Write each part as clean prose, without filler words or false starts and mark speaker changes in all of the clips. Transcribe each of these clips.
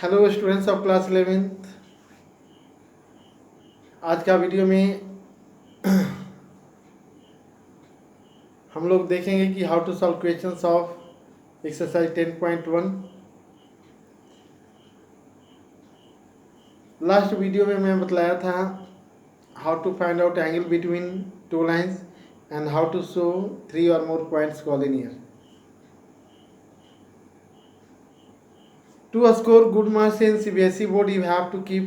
Speaker 1: Hello students of class 11th। आज का video में हम लोग देखेंगे कि how to solve questions of exercise 10.1। Last video में मैं बतलाया था how to find out angle between two lines and how to show 3 or more points collinear. To score good marks in CBSE board, you have to keep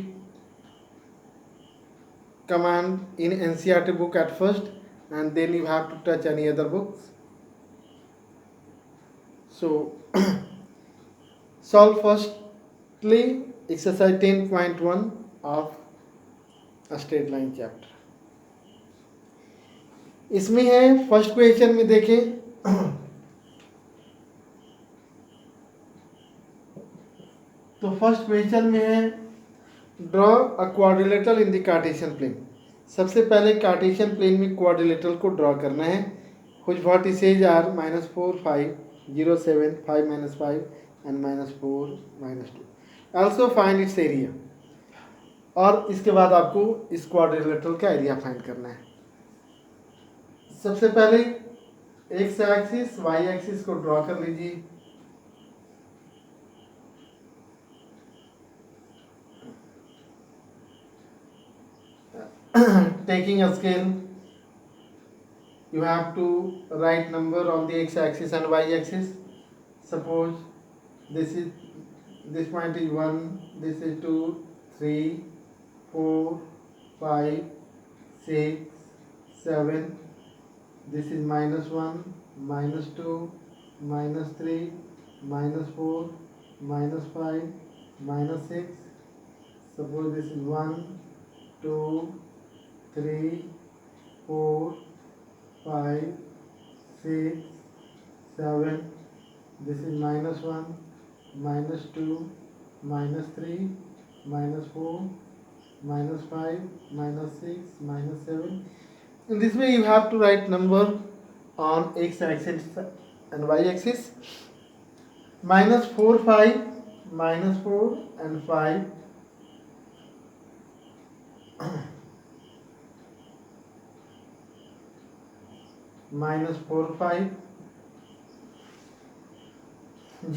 Speaker 1: command in NCERT book at first, and then you have to touch any other books. So solve firstly exercise 10.1 of a straight line chapter. इसमें है first question में देखें तो first question में है draw a quadrilateral in the Cartesian plane. सबसे पहले Cartesian plane में क्वाड्रिलेटरल को ड्रॉ करना है। Which vertices are -4 5 0 7 5 -5 and -4 -2। Also find its area. और इसके बाद आपको इस क्वाड्रिलेटरल का एरिया फाइंड करना है। सबसे पहले एक्स एक्सिस वाई एक्सिस को ड्रॉ कर लीजिए। Taking a scale, you have to write number on the x axis and y axis. Suppose this point is 1, this is 2 3 4 5 6 7, this is -1 -2 -3 -4 -5 -6. Suppose this is 1 2 3 4 5 6 7, this is -1 -2 -3 -4 -5 -6 -7. In this way you have to write number on x axis and y axis. -4 5 -4 and 5 -4 5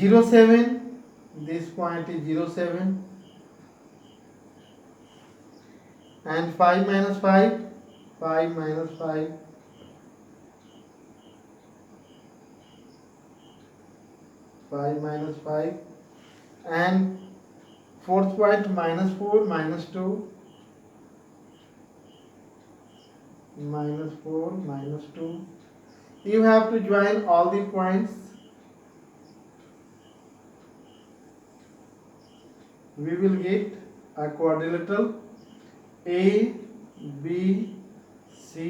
Speaker 1: 0 7, this point is 0 7, and 5 -5 5 -5 5 -5, and fourth point -4 -2 -4 -2. You have to join all the points. We will get a quadrilateral A B C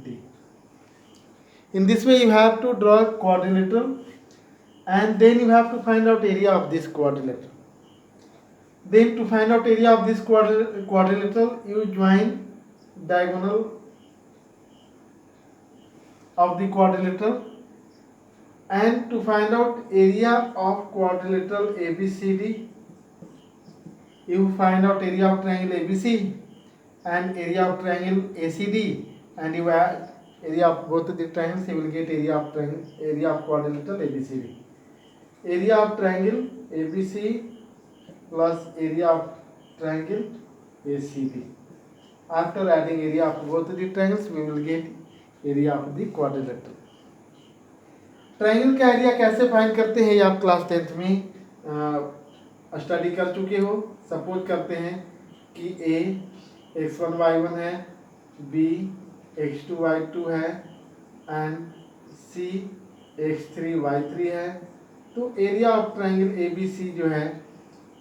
Speaker 1: D. In this way you have to draw a quadrilateral, and then you have to find out area of this quadrilateral. Then to find out area of this quadrilateral, you join diagonal of the quadrilateral, and to find out area of quadrilateral ABCD, you find out area of triangle ABC and area of triangle ACD, and you add area of both the triangles, you will get area of triangle, area of quadrilateral ABCD. Area of triangle ABC plus area of triangle ACD. After adding area of both the triangles, we will get area of the quadrilateral. Triangle का area कैसे find करते हैं ये आप class 10th में study कर चुके हो। सपोज करते हैं कि ए x1 y1 है, बी x2 y2 है, एंड सी x3 y3 है। तो area of triangle A B C जो है,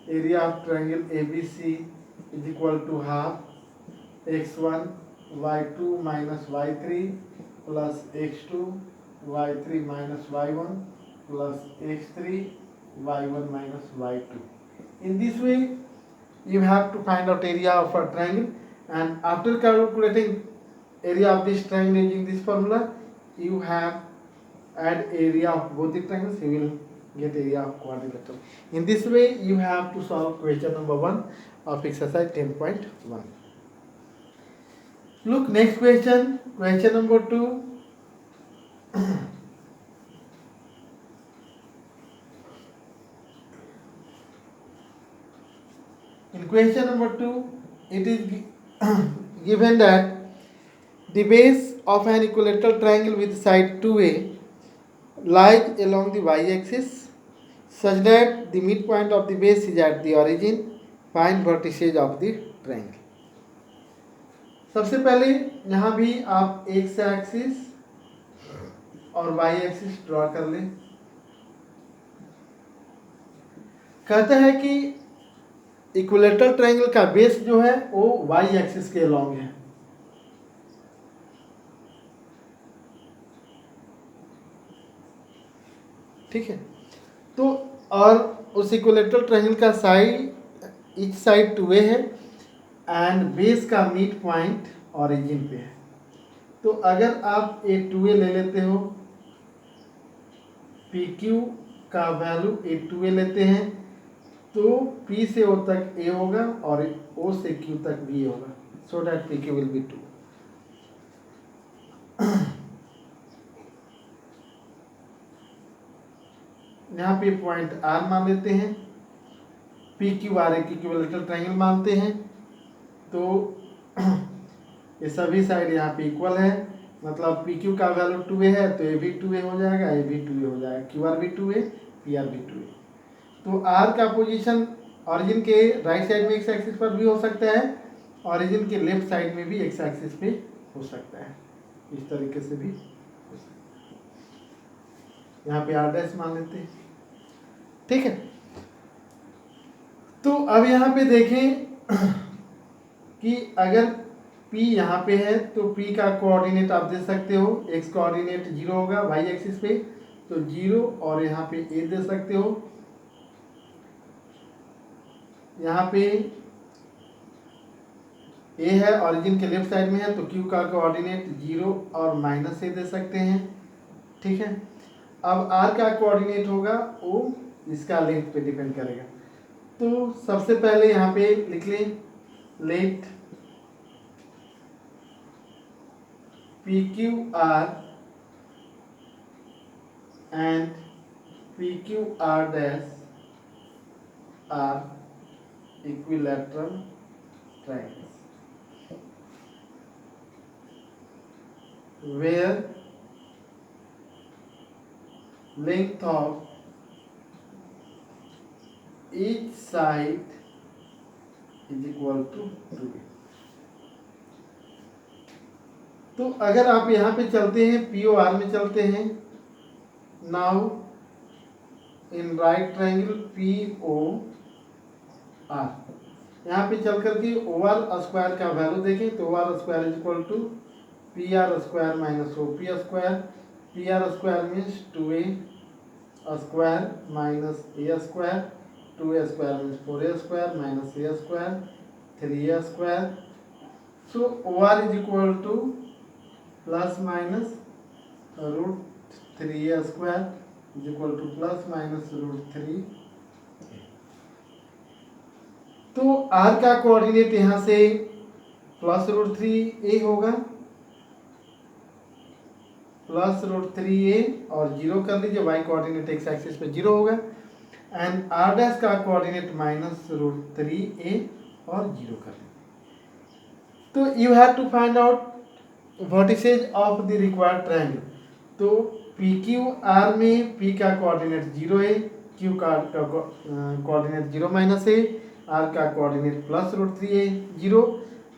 Speaker 1: area of triangle A B C is equal to half x1 y2 minus y3 plus x2 y3 minus y1 plus x3 y1 minus y2. In this way you have to find out area of a triangle, and after calculating area of this triangle using this formula, you have add area of both the triangles, you will get area of quadrilateral. In this way you have to solve question number 1 of exercise 10.1. Look, next question, question number 2. In question number 2, it is given that the base of an equilateral triangle with side 2a lies along the y-axis such that the midpoint of the base is at the origin. Find vertices of the triangle. सबसे पहले यहाँ भी आप x axis और y axis draw कर लें। कहता है कि इक्विलेटरल ट्रायंगल का बेस जो है वो y एक्सिस के अलॉन्ग है। ठीक है, तो और उस इक्विलेटरल ट्रायंगल का साइड, ईच साइड 2a है एंड बेस का मिड पॉइंट ऑरिजिन पे है। तो अगर आप ए 2a ले लेते हो, PQ का वैल्यू ए 2a लेते हैं, तो P से O तक A होगा और O से Q तक B होगा, so that PQ will be 2। यहाँ पे पॉइंट R मान लेते हैं, PQR एक इक्विलेटरल ट्रायंगल मानते हैं, तो ये सभी साइड यहाँ पे इक्वल है, मतलब PQ का वैल्यू 2a है तो A भी 2a हो जाएगा, A भी 2a हो जाएगा, QR भी 2a, PR भी 2a। तो R का पोजीशन ऑरिजिन के राइट साइड में एक्स एक्सिस पर भी हो सकता है, ऑरिजिन के लेफ्ट साइड में भी एक्स एक्सिस पे हो सकता है, इस तरीके से भी हो सकता है। यहाँ पे R डैश मान लेते हैं। ठीक है, तो अब यहाँ पे देखें कि अगर P यहाँ पे है तो P का कोऑर्डिनेट आप दे सकते हो, x कोऑर्डिनेट 0 होगा y एक्सिस पे, तो 0 और यहाँ पे a दे सकते हो। यहाँ पे a है ऑरिजिन के लेफ्ट साइड में है, तो q का कोऑर्डिनेट 0 और -a दे सकते हैं। ठीक है, अब r का कोऑर्डिनेट होगा वो इसका लेंथ पे डिपेंड करेगा। तो सबसे पहले यहाँ पे लिख लें, late PQR and PQR dash are equilateral triangles where length of each side is equal to 2a। तो अगर आप यहाँ पे चलते हैं, POR में चलते हैं, now in right triangle POR, यहाँ पे चल करके OR स्क्वायर का वैल्यू देखें, तो OR square is equal to PR square minus OP square. PR square means 2a square minus a square, 2a square means 4a square minus a square 3a square. So OR is equal to plus minus root 3a square is equal to plus minus root 3। तो R का coordinate यहाँ से plus root 3a होगा, plus root 3a और 0 कर लीजिए, y coordinate x axis पे 0 होगा, एंड R डैश का कोऑर्डिनेट माइनस रूट 3a और 0 कर लीजिए। तो you have to find out vertices of the required triangle. तो PQR में P का कोऑर्डिनेट 0 है, Q का कोऑर्डिनेट 0 माइनस है, R का कोऑर्डिनेट प्लस रूट 3 है 0,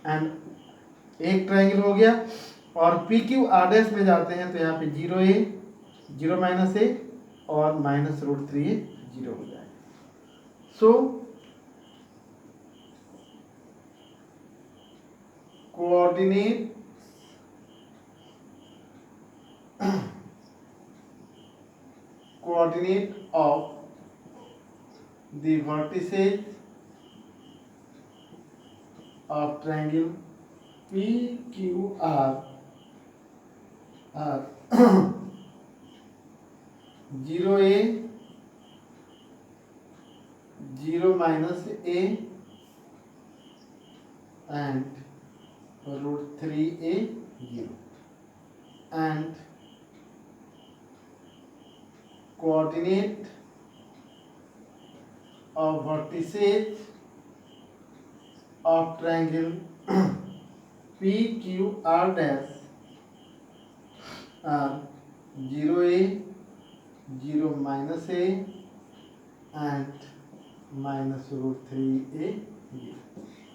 Speaker 1: एंड एक ट्रायंगल हो गया। और PQR डैश में जाते हैं तो यहाँ पे 0a 0 माइनस a और माइनस रूट 3a 0 हो जाएगा। सो coordinate of the vertices of triangle PQR are 0a 0 minus a and root 3a 0 and coordinate of vertices of triangle PQR dash are 0a, 0 minus a and minus root 3a.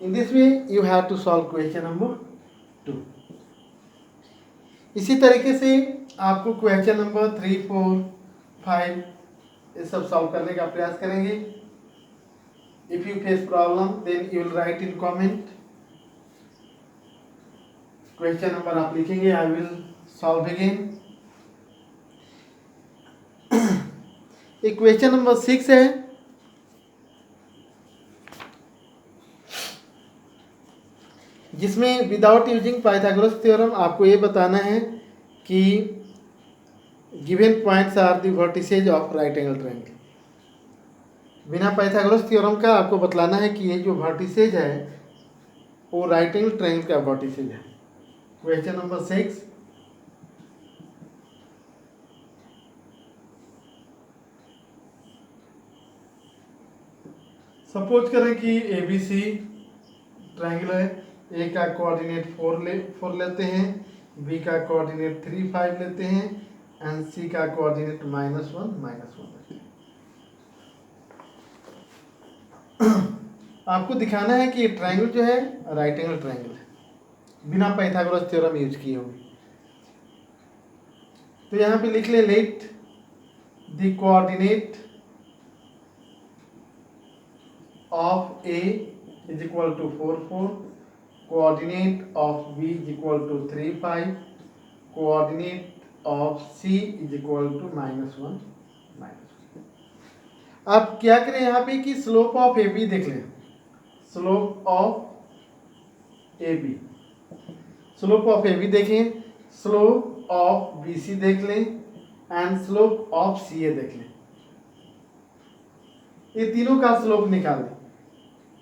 Speaker 1: In this way you have to solve question number 2. इसी तरीके से आपको question number 3, 4, 5 ये सब solve करने का प्रयास करेंगे. If you face problem then you will write in comment. Question number आप लिखेंगे, आई विल सॉल्व अगेन. एक क्वेश्चन नंबर 6 है. जिसमें विदाउट यूजिंग पाइथागोरस थ्योरम आपको ये बताना है कि given points are the vertices of right angle triangle. बिना पाइथागोरस थ्योरम का आपको बतलाना है कि ये जो वर्टिसेज है वो राइट एंगल ट्रायंगल का वर्टिसेज है. Question number 6. सपोज करें कि ABC ट्रायंगल है. ए का कोऑर्डिनेट 4 लेते हैं, बी का कोऑर्डिनेट 3, 5 लेते हैं एंड सी का कोऑर्डिनेट -1, -1 लेते हैं. आपको दिखाना है कि ये ट्रायंगल जो है राइट एंगल ट्रायंगल है बिना पाइथागोरस थ्योरम यूज किए हुए. तो यहाँ पे लिख ले, let the coordinate of A is equal to 4, 4, coordinate of B is equal to 3, 5, coordinate of C is equal to -1, -1. अब क्या करें यहाँ पे कि स्लोप ऑफ ए बी देख लें. Slope of A B, slope of A B देखें, slope of B C देख लें and slope of C A देख लें. ये तीनों का स्लोप निकाल लें.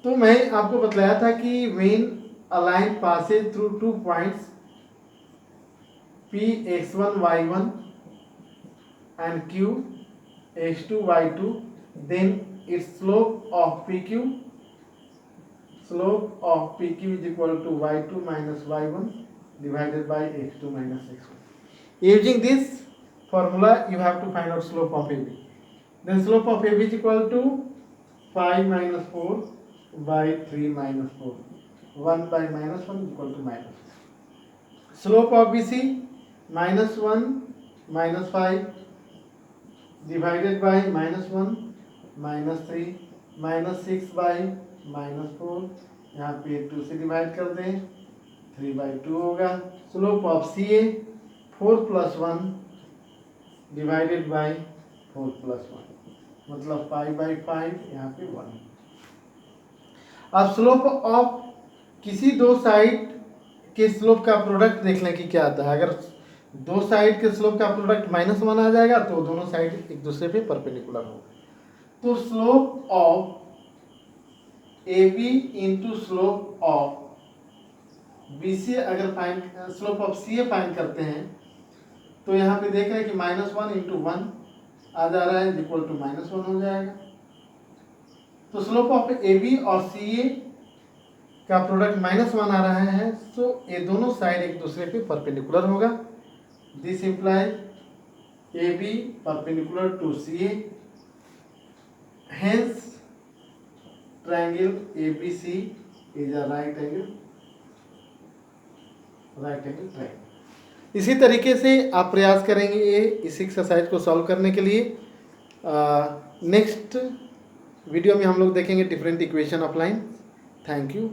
Speaker 1: तो मैं आपको बतलाया था कि when a line passes through 2 points P x1 y1 and Q x2 y2, then its slope of PQ is equal to y2 minus y1 divided by x2 minus x1. Using this formula you have to find out slope of AB. Then slope of AB is equal to 5 minus 4 by 3 minus 4. 1 by -1 is equal to -1. Slope of BC -1 -5 divided by -1 -3 -6 by -4. यहाँ पे 2 से divide कर दें, 3/2 होगा. Slope of CA 4 + 1 divided by 4 + 1 मतलब 5/5, यहाँ पे 1. अब स्लोप ऑफ किसी दो साइड के स्लोप का प्रोडक्ट देख लें कि क्या आता है. अगर दो साइड के स्लोप का प्रोडक्ट -1 आ जाएगा तो दोनों साइड एक दूसरे पे परपेंडिकुलर होगा. तो slope of AB into slope of BC अगर find, slope of CA find करते हैं तो यहाँ पे देख रहे हैं कि -1 × 1 आ जा रहा है इक्वल टू -1 हो जाएगा. तो स्लोप ऑफ AB और CA का प्रोडक्ट -1 आ रहा है, तो ये दोनों साइड एक दूसरे पे परपेंडिकुलर होगा. This implies AB perpendicular to CA, hence triangle ABC is a right angle triangle. इसी तरीके से आप प्रयास करेंगे इस एक्सरसाइज को सॉल्व करने के लिए. नेक्स्ट वीडियो में हम लोग देखेंगे different equation of line. Thank you.